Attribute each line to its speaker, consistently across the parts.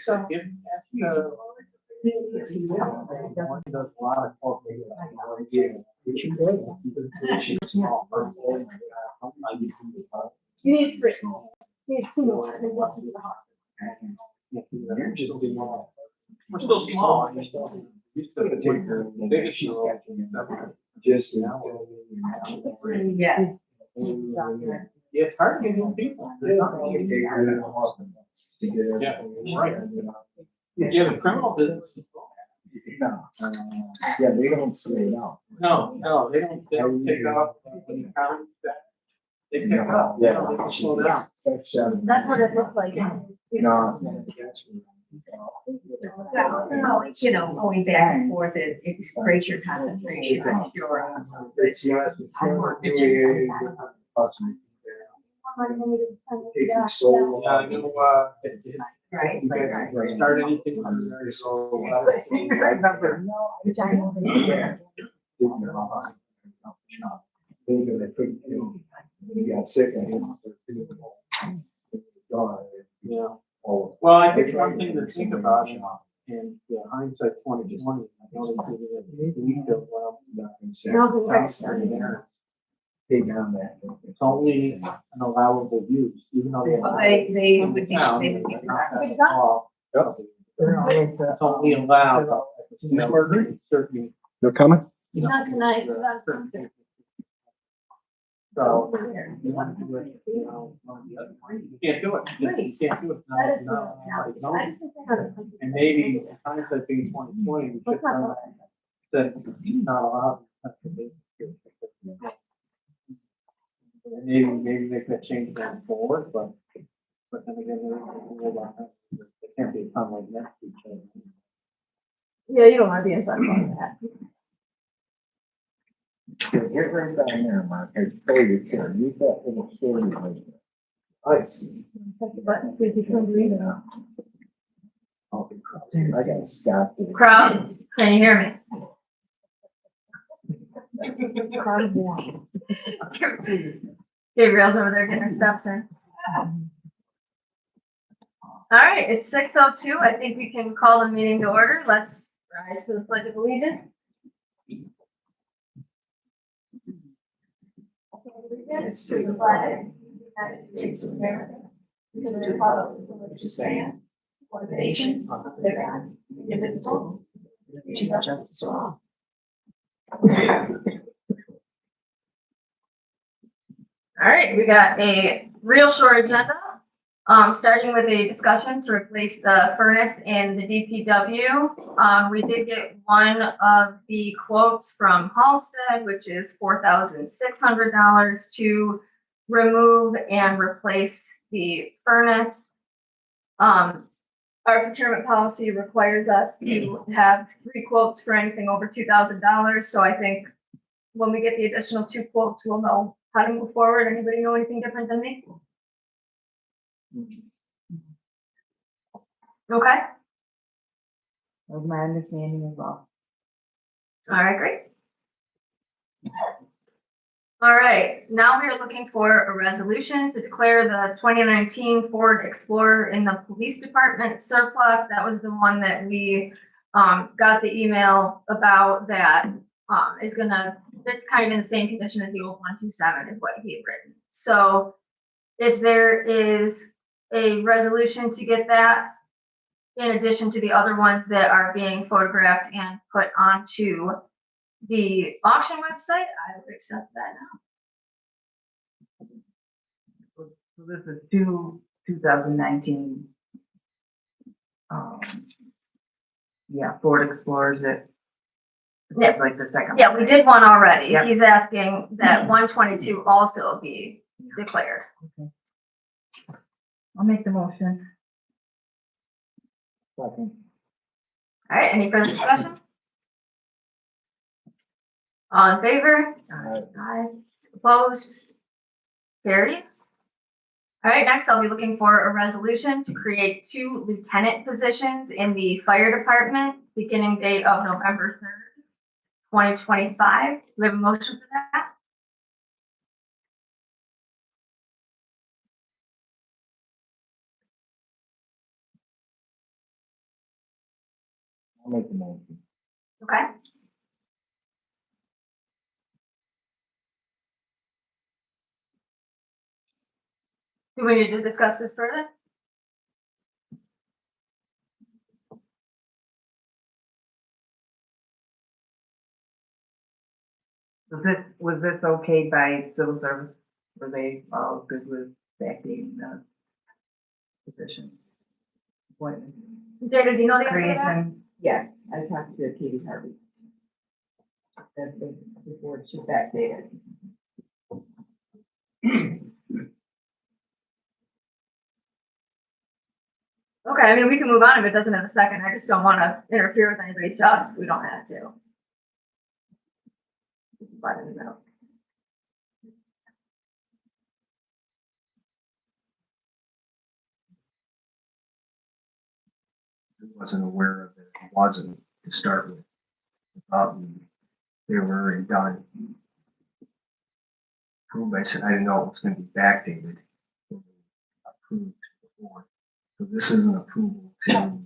Speaker 1: So, if,
Speaker 2: You need three. You need two more. And welcome to the hospital.
Speaker 1: we're still small. Big issue.
Speaker 3: Just.
Speaker 2: Yeah.
Speaker 1: Yeah, it's hard to get new people. There's not many. Yeah, right. Yeah, the criminal business.
Speaker 3: Yeah, they don't slow down.
Speaker 1: No, they don't pick up when you count that. They pick up, they don't slow down.
Speaker 2: That's what it looked like.
Speaker 3: No.
Speaker 4: Well, you know, going back and forth, it creates your concentration. I'm sure.
Speaker 3: Taking so long.
Speaker 1: Yeah, I know,
Speaker 4: Right.
Speaker 1: start anything.
Speaker 3: So. He got sick.
Speaker 1: Yeah. Well, I think one thing to think about, and hindsight 2020, I know they feel well.
Speaker 3: Take on that.
Speaker 1: It's only an allowable use, even though.
Speaker 4: Well, they would be,
Speaker 1: Town,
Speaker 4: they would be.
Speaker 1: it's not that law. It's only allowed, certain.
Speaker 3: They're coming?
Speaker 2: Not tonight.
Speaker 1: So, you want to do it, you can't do it. You can't do it.
Speaker 2: That is
Speaker 1: No, no.
Speaker 2: I just think they have it.
Speaker 1: And maybe hindsight being 2020, we should have said it's not allowed. And maybe they could change that forward, but then again, they can't be a ton like next to each other.
Speaker 2: Yeah, you don't want to be inside of that.
Speaker 3: Get right down there, Mark. It's for your chair. Use that little story. Nice.
Speaker 2: Press the button, see if you can read it.
Speaker 3: I got Scott.
Speaker 2: Crowd, can you hear me? Crowd one. Gabriel's over there getting her steps in. All right, it's 6:02. I think we can call the meeting to order. Let's rise for the pledge of allegiance. Allegiance to the flag of the United States of America, to the republic for which it stands, one nation, under God, indivisible, with justice for all. All right, we got a real short agenda, starting with a discussion to replace the furnace in the DPW. We did get one of the quotes from Halsted, which is $4,600 to remove and replace the furnace. Our procurement policy requires us to have 3 quotes for anything over $2,000. So I think when we get the additional 2 quotes, we'll know how to move forward. Anybody know anything different than me? Okay.
Speaker 4: That was my understanding as well.
Speaker 2: All right, great. All right, now we are looking for a resolution to declare the 2019 Ford Explorer in the police department surplus. That was the one that we got the email about that is gonna, it's kind of in the same condition as the old 127 is what he had written. So if there is a resolution to get that, in addition to the other ones that are being photographed and put onto the auction website, I would accept that now.
Speaker 4: So this is 2019. Yeah, Ford Explorers that.
Speaker 2: Yes.
Speaker 4: Like the second.
Speaker 2: Yeah, we did one already.
Speaker 4: Yep.
Speaker 2: He's asking that 122 also be declared.
Speaker 4: Okay. I'll make the motion.
Speaker 2: All right, any further discussion? All in favor? Aye. Opposed? Carried. All right, next I'll be looking for a resolution to create 2 lieutenant positions in the fire department, beginning date of November 3rd, 2025. Do we have a motion for that?
Speaker 3: I'll make the motion.
Speaker 2: Okay. Do we need to discuss this further?
Speaker 5: Was this okay by civil service? Were they all good with backdating the position? Appointment,
Speaker 2: Jada, do you know the answer to that?
Speaker 5: creation,
Speaker 4: Yes, I talked to Katie Harvey. That the board should backdate it.
Speaker 2: Okay, I mean, we can move on if it doesn't have a second. I just don't want to interfere with anybody's jobs. We don't have to. But in the middle.
Speaker 6: I wasn't aware of it. It wasn't to start with. They were already done. Approved. I said, I didn't know it was gonna be backdated. Approved before. So this is an approval to,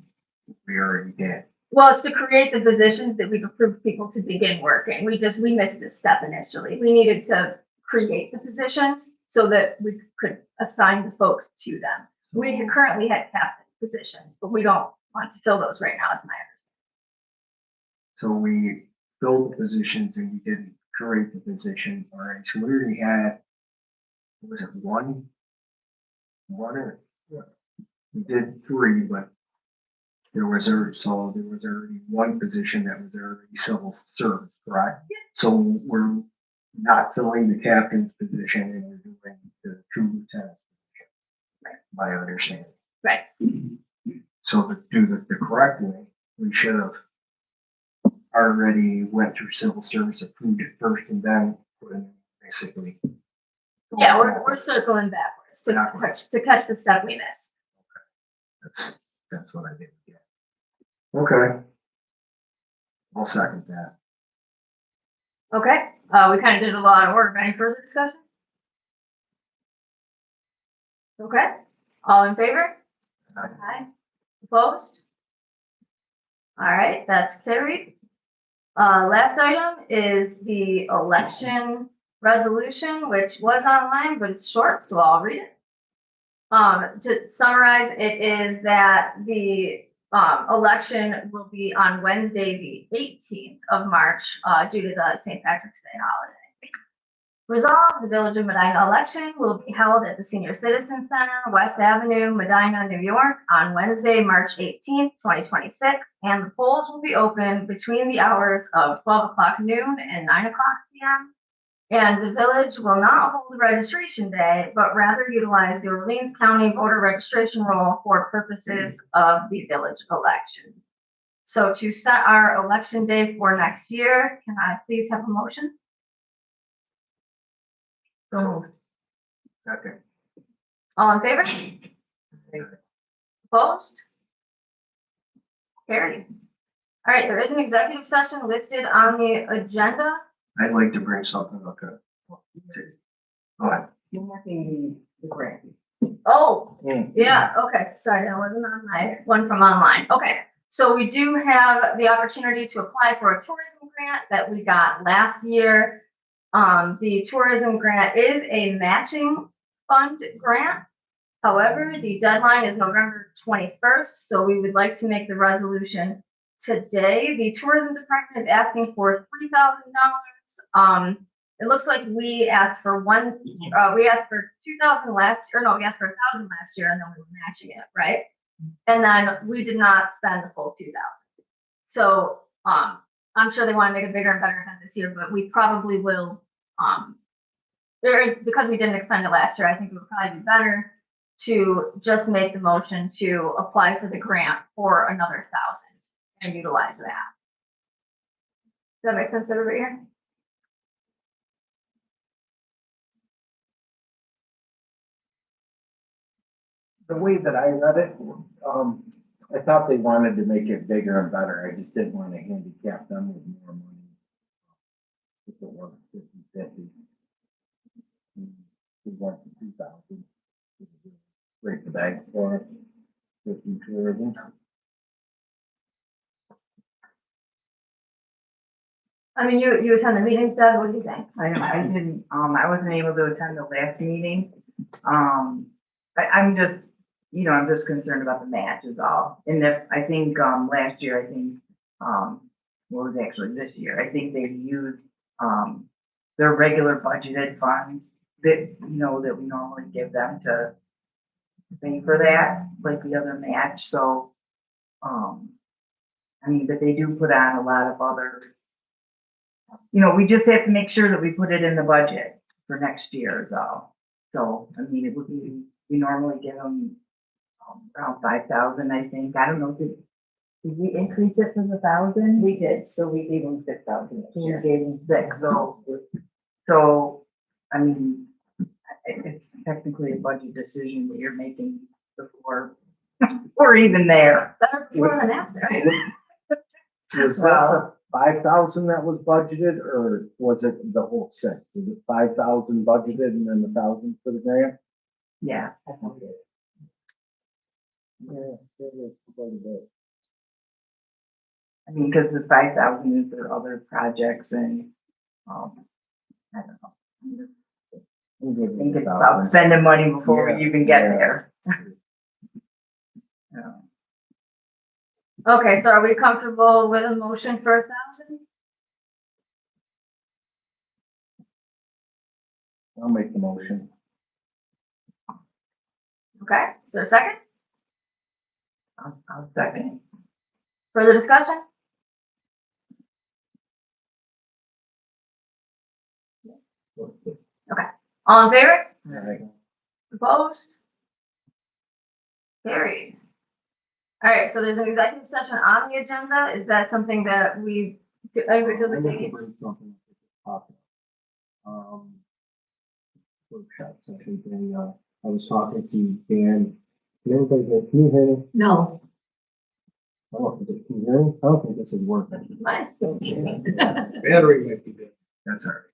Speaker 6: we already did.
Speaker 2: Well, it's to create the positions that we've approved people to begin working. We missed this step initially. We needed to create the positions so that we could assign the folks to them. We currently had captain positions, but we don't want to fill those right now, as my
Speaker 6: So we filled the positions and we didn't create the position. All right, so we already had, was it one? One or, we did three, but there was already one position that was already civil service, correct?
Speaker 2: Yeah.
Speaker 6: So we're not filling the captain's position and we're doing the two lieutenant position. My understanding.
Speaker 2: Right.
Speaker 6: So to do the correct way, we should have already went through civil service, approved it first, and then put in basically.
Speaker 2: Yeah, we're circling backwards to catch the step we missed.
Speaker 6: That's what I did get. Okay. I'll second that.
Speaker 2: Okay, we kind of did a lot of order. Any further discussion? Okay, all in favor? Aye. Opposed? All right, that's carried. Last item is the election resolution, which was online, but it's short, so I'll read it. To summarize, it is that the election will be on Wednesday, the 18th of March, due to the St. Patrick's Day holiday. Resolved, the Village of Medina election will be held at the Senior Citizen Center, West Avenue, Medina, New York, on Wednesday, March 18th, 2026, and the polls will be open between the hours of 12 o'clock noon and 9 o'clock p.m. And the village will not hold a registration day, but rather utilize the Orleans County voter registration roll for purposes of the village election. So to set our election day for next year, can I please have a motion?
Speaker 5: so
Speaker 6: Okay.
Speaker 2: All in favor? Opposed? Carried. All right, there is an executive session listed on the agenda.
Speaker 6: I'd like to bring something up. Go ahead.
Speaker 5: you're marking the grant.
Speaker 2: Oh,
Speaker 3: Hmm.
Speaker 2: yeah, okay, sorry, that wasn't on my one from online. Okay, so we do have the opportunity to apply for a tourism grant that we got last year. The tourism grant is a matching fund grant. However, the deadline is November 21st, so we would like to make the resolution today. The tourism department is asking for $3,000. It looks like we asked for we asked for 2,000 last year, no, we asked for 1,000 last year, and then we were matching it, right? And then we did not spend the full 2,000. So, I'm sure they want to make a bigger and better event this year, but we probably will, because we didn't expend it last year, I think it would probably be better to just make the motion to apply for the grant for another 1,000 and utilize that. Does that make sense to everybody here?
Speaker 3: The way that I read it, I thought they wanted to make it bigger and better. I just didn't want to handicap them with more money. If it was 50/50. We went to 2,000. Break the bag for it. 50 tourism.
Speaker 2: I mean, you attend the meetings, Deb, what do you think?
Speaker 5: I didn't, I wasn't able to attend the last meeting. I'm just, I'm just concerned about the match is all. And if, I think, last year, I think, what was actually this year, I think they used, their regular budgeted funds that, that we normally give them to pay for that, like the other match, so, I mean, but they do put on a lot of other, we just have to make sure that we put it in the budget for next year is all. So, I mean, it would be, we normally give them around 5,000, I think. I don't know, did we increase it to 1,000?
Speaker 4: We did, so we gave them 6,000 this
Speaker 5: We
Speaker 4: year.
Speaker 5: gave them 6, so, I mean, it's technically a budget decision that you're making before, or even there.
Speaker 2: Better before than after.
Speaker 3: Was that the 5,000 that was budgeted, or was it the whole 6? Was it 5,000 budgeted and then 1,000 for the grant?
Speaker 5: Yeah.
Speaker 3: Yeah, that was quite a bit.
Speaker 5: I mean, because the 5,000 is their other projects and, I don't know. I'm just,
Speaker 3: We'll give
Speaker 5: I
Speaker 3: it
Speaker 5: think it's
Speaker 3: 1,000.
Speaker 5: about spending money before
Speaker 3: Yeah,
Speaker 5: we even get
Speaker 3: yeah.
Speaker 5: there. Yeah.
Speaker 2: Okay, so are we comfortable with a motion for 1,000?
Speaker 3: I'll make the motion.
Speaker 2: Okay, is there a second?
Speaker 5: I'll second.
Speaker 2: Further discussion? All in favor?
Speaker 3: All right.
Speaker 2: Opposed? Carried. All right, so there's an executive session on the agenda. Is that something that everybody feels is taking?
Speaker 6: Bring something up. Workshop session thing, I was talking to Dan. Can everybody hear, can you hear me?
Speaker 4: No.
Speaker 6: I don't know, is it, can you hear me? I don't think this is working.
Speaker 2: Nice.
Speaker 6: Battery might be dead. That's all right.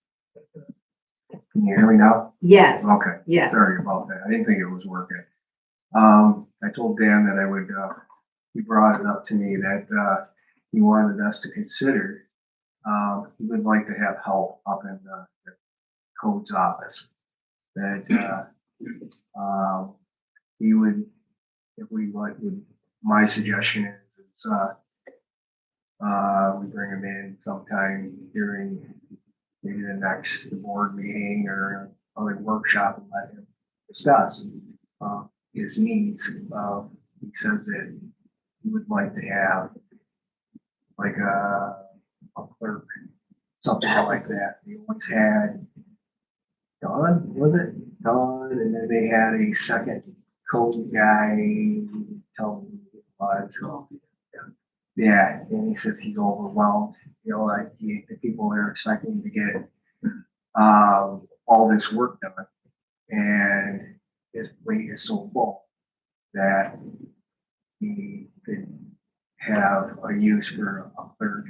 Speaker 6: Can you hear me now?
Speaker 4: Yes,
Speaker 6: Okay.
Speaker 4: yeah.
Speaker 6: Sorry about that. I didn't think it was working. I told Dan that I would, he brought it up to me that, he wanted us to consider, he would like to have help up in the codes office. That, he would, if we like, my suggestion is, we bring him in sometime during maybe the next board meeting or other workshop and let him discuss, his needs. He says that he would like to have like a clerk, something like that. He always had Don, was it? Don, and then they had a second code guy, tell me who it was. Yeah, and he says he's overwhelmed, like the people are expecting to get, all this work done. And his plate is so full that he could have a use for a clerk.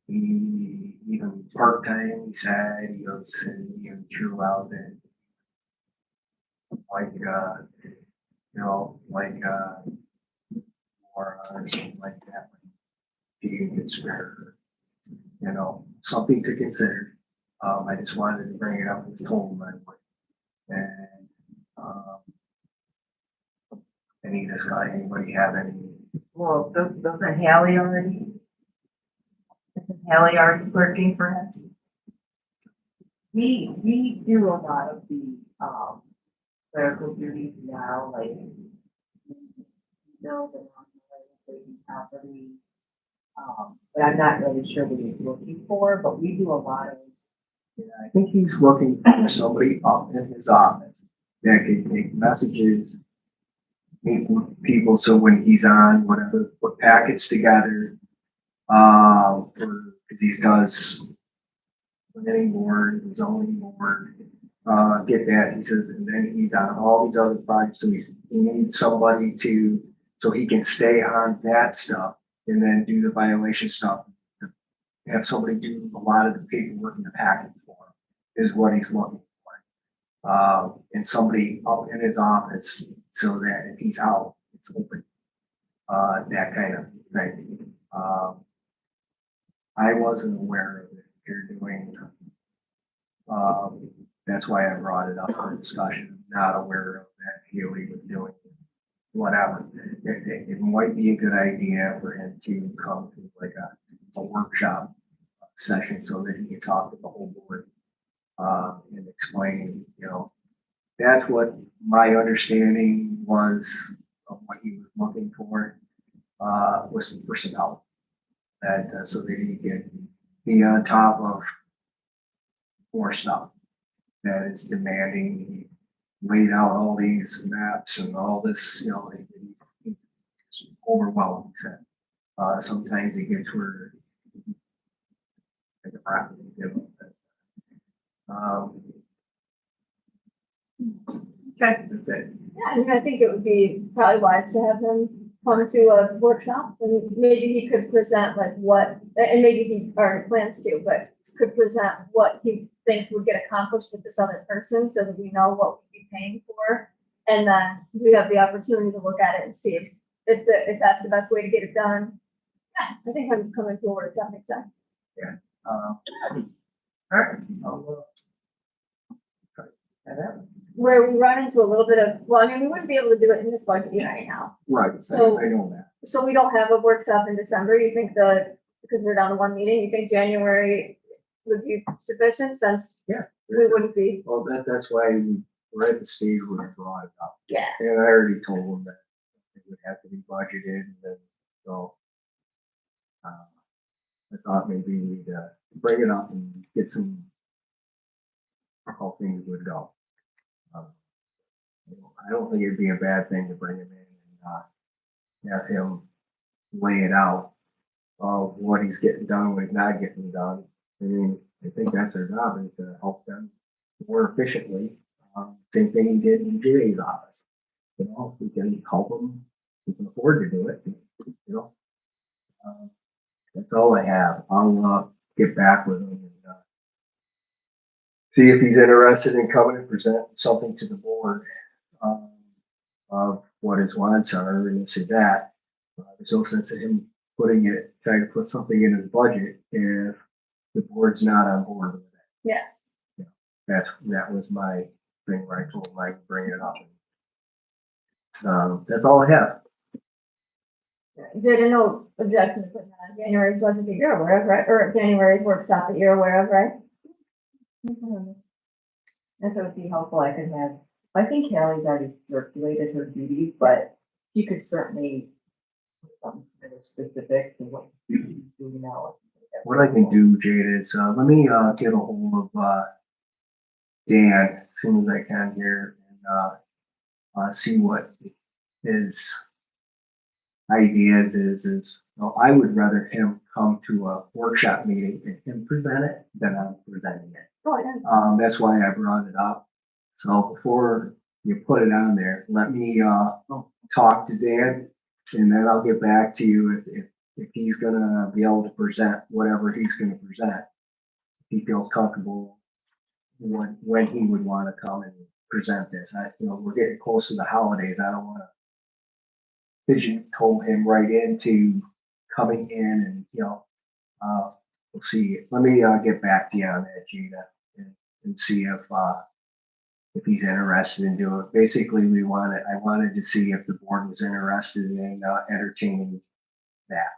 Speaker 6: He even part-time, he said, he goes and he drew out and like, or something like that. He can spare, something to consider. I just wanted to bring it up and told him I would. And, anybody have any?
Speaker 5: Well, doesn't Hallie already? Isn't Hallie already working for him? We do a lot of the, clerical duties now, like, build and taking property. But I'm not really sure what he's looking for, but we do a lot of.
Speaker 6: Yeah, I think he's looking for somebody up in his office that can take messages, meet with people, so when he's on, whatever, put packets together, because he does planning board, zoning board, get that, he says, and then he's on all these other projects, so he needs somebody so he can stay on that stuff and then do the violation stuff. Have somebody do a lot of the paperwork in the packet for him is what he's looking for. And somebody up in his office so that if he's out, it's open. That kind of thing. I wasn't aware of it. You're doing, that's why I brought it up for discussion. Not aware of that Healy was doing whatever. It might be a good idea for him to come to like a workshop session so that he can talk to the whole board, and explain, that's what my understanding was of what he was looking for, was some personnel. That, so that he can be on top of more stuff that is demanding. He laid out all these maps and all this, he's overwhelmed, he said. Sometimes it gets where like a rapid,
Speaker 5: Okay.
Speaker 6: that's it.
Speaker 2: Yeah, I mean, I think it would be probably wise to have him come to a workshop and maybe he could present like what, and maybe he already plans to, but could present what he thinks would get accomplished with this other person so that we know what we'd be paying for. And then we have the opportunity to look at it and see if that's the best way to get it done. Yeah, I think I'm coming forward, if that makes sense.
Speaker 6: All right. Try that out.
Speaker 2: Where we run into a little bit of, well, I mean, we wouldn't be able to do it in this budget year anyhow.
Speaker 6: Right,
Speaker 2: So-
Speaker 6: I know that.
Speaker 2: So we don't have a workshop in December. You think because we're down to one meeting, you think January would be sufficient since we wouldn't be?
Speaker 6: Well, that's why we're at the stage where I brought it up.
Speaker 2: Yeah.
Speaker 6: And I already told them that it would have to be budgeted, and then, so, I thought maybe we'd, bring it up and get some, how things would go. I don't think it'd be a bad thing to bring him in and, have him lay it out of what he's getting done, what he's not getting done. I mean, I think that's our job, is to help them more efficiently. Same thing he did in Jay's office. If we can help him, we can afford to do it, that's all I have. I'll, get back with him and, see if he's interested in coming and present something to the board, of what his wants are and this or that. There's no sense in him trying to put something in his budget if the board's not on board with it.
Speaker 2: Yeah.
Speaker 6: That was my thing where I told him I'd bring it up. That's all I have.
Speaker 2: Did no objection to putting that on January's budget that you're aware of, right? Or January's workshop that you're aware of, right?
Speaker 5: If it would be helpful, I could have, I think Hallie's already circulated her duties, but you could certainly put something that is specific to what you do now.
Speaker 6: What I can do, Jade, is let me get a hold of Dan as soon as I can here and see what his ideas is. I would rather him come to a workshop meeting and him present it than I'm presenting it.
Speaker 2: Oh, yeah.
Speaker 6: That's why I brought it up. So before you put it on there, let me talk to Dan, and then I'll get back to you if he's gonna be able to present whatever he's gonna present. If he feels comfortable when he would want to come and present this. We're getting close to the holidays. I don't want to pigeonhole him right into coming in, and we'll see. Let me get back to you on that, Gina, and see if he's interested in doing it. Basically, I wanted to see if the board was interested in entertaining that.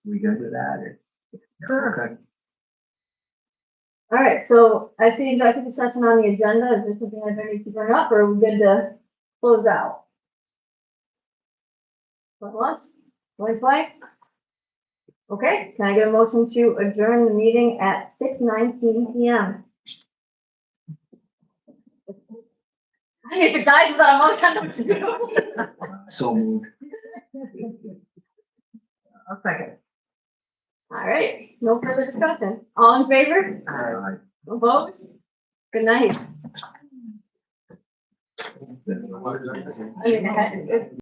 Speaker 6: We good with that?
Speaker 2: Sure.
Speaker 6: Okay.
Speaker 2: All right, so I see executive session on the agenda. Is there something I need to bring up, or are we good to close out? Going once, going twice? Okay, can I get a motion to adjourn the meeting at 6:19 PM? If it dies without a motion, I don't know what to do.
Speaker 6: So moved.
Speaker 5: I'll second.
Speaker 2: All right, no further discussion. All in favor?
Speaker 6: All right.
Speaker 2: Opposed? Good night. I mean,